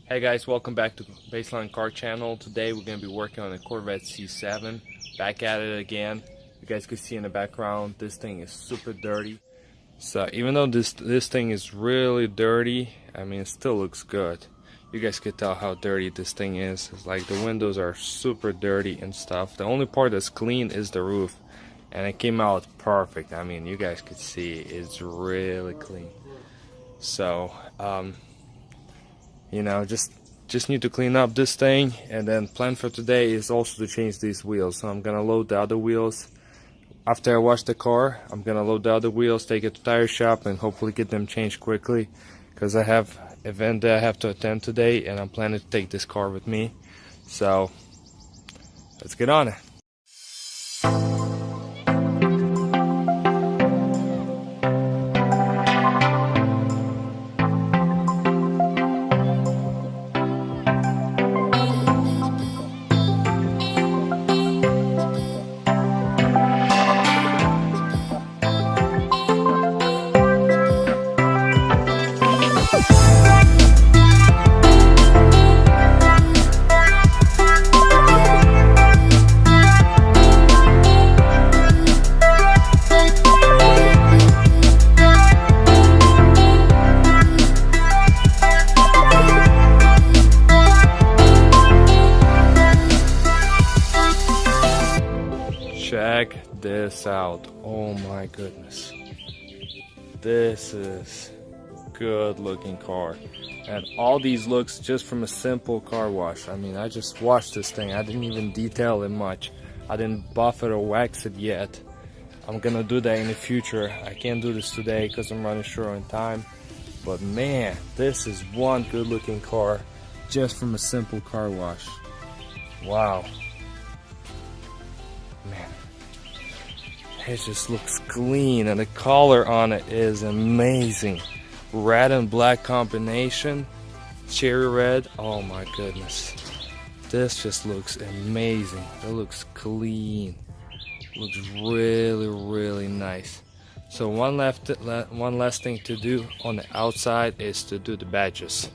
Hey guys, welcome back to Baseline Car Channel. Today we're going to be working on a Corvette C7. Back at it again. You guys can see in the background, this thing is super dirty. So even though this thing is really dirty, I mean, it still looks good. You guys can tell how dirty this thing is. It's like the windows are super dirty and stuff. The only part that's clean is the roof. And it came out perfect. I mean, you guys could see it's really clean. So, you know, just need to clean up this thing, and then plan for today is also to change these wheels. So I'm gonna load the other wheels after I wash the car. I'm gonna load the other wheels, take it to tire shop, and hopefully get them changed quickly, because I have an event that I have to attend today, and I'm planning to take this car with me. So let's get on it. Check this out. Oh my goodness, this is good looking car, and all these looks just from a simple car wash. I mean, I just washed this thing. I didn't even detail it much. I didn't buff it or wax it yet. I'm gonna do that in the future. I can't do this today because I'm running short on time, but man, this is one good looking car just from a simple car wash. Wow, man, it just looks clean, and the color on it is amazing. Red and black combination, cherry red. Oh my goodness, this just looks amazing. It looks clean, looks really nice. So one last thing to do on the outside is to do the badges.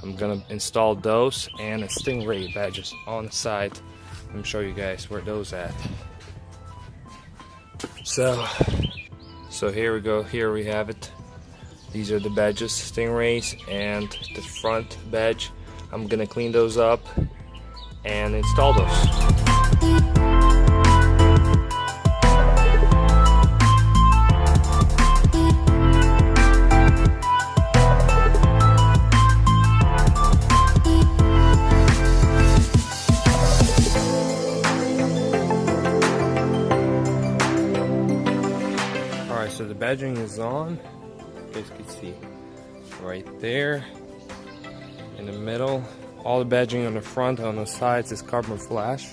I'm gonna install those and a Stingray badges on the side. Let me show you guys where those at. So here we go. Here we have it. These are the badges, Stingrays, and the front badge. I'm gonna clean those up and install those. So the badging is on. You guys can see right there in the middle. All the badging on the front, on the sides is carbon flash.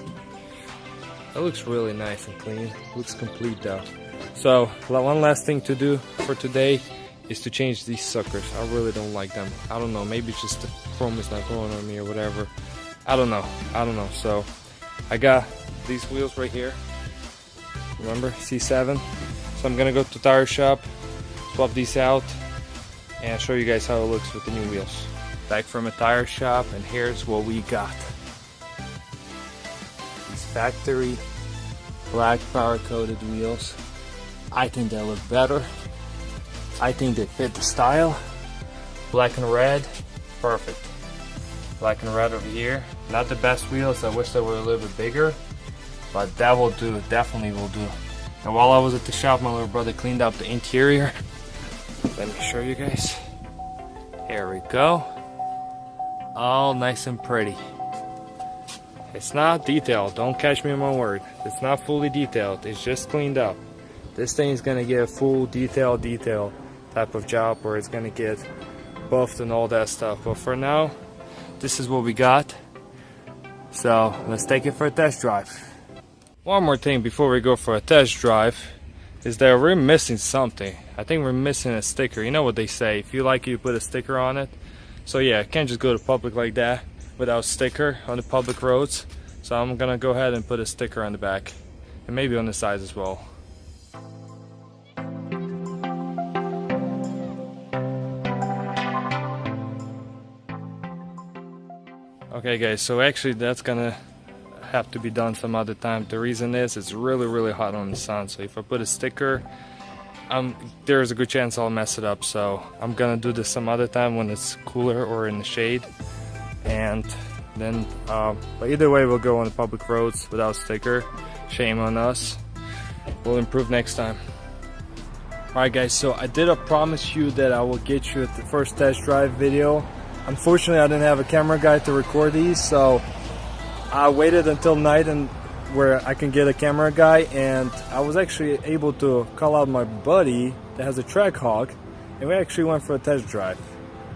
It looks really nice and clean. Looks complete though. So one last thing to do for today is to change these suckers. I really don't like them. I don't know, maybe it's just the chrome is not growing on me or whatever. I don't know. So I got these wheels right here. Remember, C7. So I'm gonna go to tire shop, swap these out, and show you guys how it looks with the new wheels. Back from a tire shop, and here's what we got. These factory black power coated wheels. I think they look better. I think they fit the style. Black and red, perfect. Black and red over here. Not the best wheels, I wish they were a little bit bigger, but that will do, definitely will do. And while I was at the shop, my little brother cleaned up the interior. Let me show you guys. Here we go. All nice and pretty. It's not detailed, don't catch me on my word. It's not fully detailed, it's just cleaned up. This thing is gonna get a full detail type of job where it's gonna get buffed and all that stuff. But for now, this is what we got. So let's take it for a test drive. One more thing before we go for a test drive is that we're missing something. I think we're missing a sticker. You know what they say, if you like it, you put a sticker on it. So yeah, I can't just go to public like that without a sticker on the public roads. So I'm gonna go ahead and put a sticker on the back and maybe on the sides as well. Okay guys, so actually that's gonna have to be done some other time. The reason is it's really hot on the sun, so if I put a sticker, there's a good chance I'll mess it up. So I'm gonna do this some other time when it's cooler or in the shade. And then but either way, we'll go on the public roads without sticker. Shame on us. We'll improve next time. Alright guys, so I did promise you that I will get you the first test drive video. Unfortunately, I didn't have a camera guy to record these, so I waited until night and where I can get a camera guy, and I was actually able to call out my buddy that has a TRACKHAWK, and we actually went for a test drive.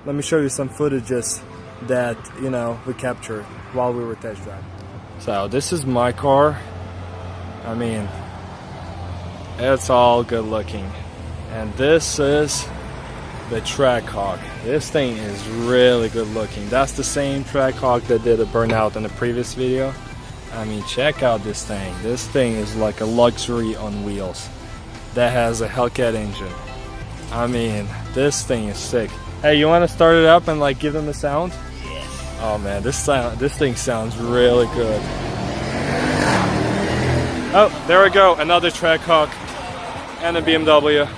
Let me show you some footages that, you know, we captured while we were test driving. So this is my car. I mean, it's all good looking. And this is the TRACKHAWK. This thing is really good looking. That's the same TRACKHAWK that did a burnout in the previous video. I mean, check out this thing. This thing is like a luxury on wheels that has a Hellcat engine. I mean, this thing is sick. Hey, you want to start it up and like give them the sound? Yes. Oh man, this thing sounds really good. Oh, there we go, another TRACKHAWK and a BMW.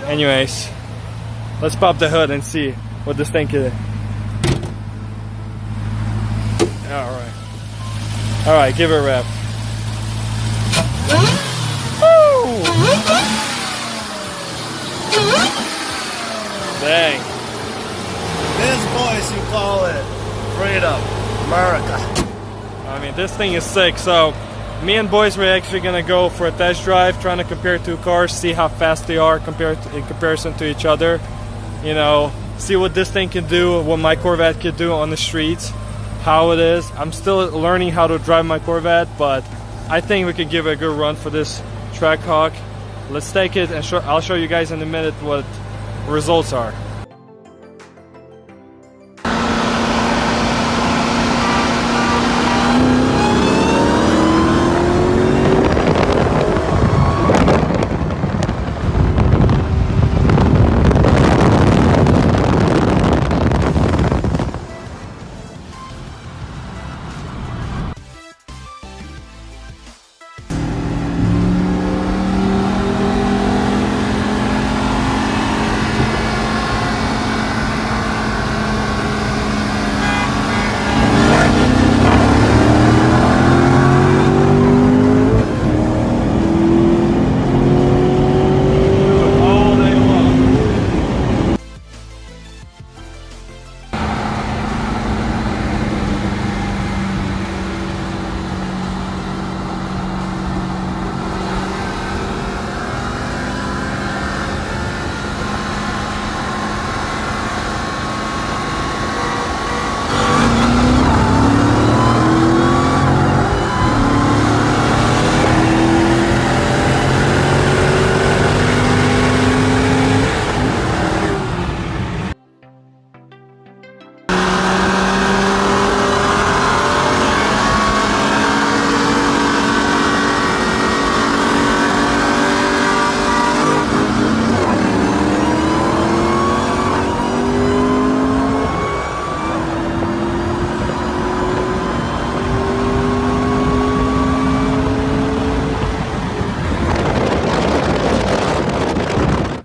Anyways, let's pop the hood and see what this thing can do. Alright, give it a rev. Woo! Dang. This voice you call it freedom, America. I mean, this thing is sick. So me and boys were actually gonna go for a test drive, trying to compare two cars, see how fast they are in comparison to each other. You know, see what this thing can do, what my Corvette could do on the streets, how it is. I'm still learning how to drive my Corvette, but I think we could give it a good run for this TRACKHAWK. Let's take it and I'll show you guys in a minute what the results are.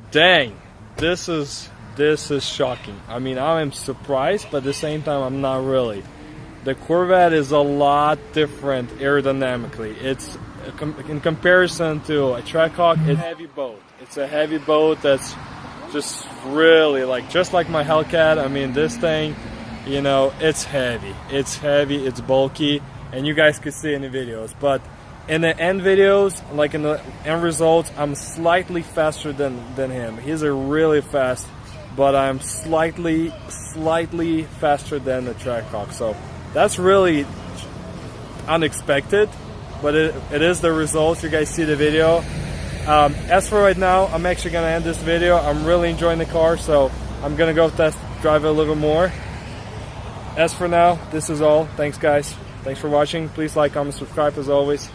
Dang, this is shocking. I mean, I am surprised, but at the same time, I'm not really. The Corvette is a lot different aerodynamically. It's in comparison to a TRACKHAWK, it's a heavy boat. It's a heavy boat that's just really just like my Hellcat. I mean, this thing, you know, it's heavy. It's heavy, it's bulky, and you guys could see in the videos. But in the end videos, like in the end results, I'm slightly faster than him. He's a really fast, but I'm slightly faster than the TRACKHAWK. So that's really unexpected, but it is the results. You guys see the video. As for right now, I'm actually gonna end this video. I'm really enjoying the car, so I'm gonna go test drive it a little more. As for now, this is all. Thanks guys. Thanks for watching. Please like, comment, subscribe as always.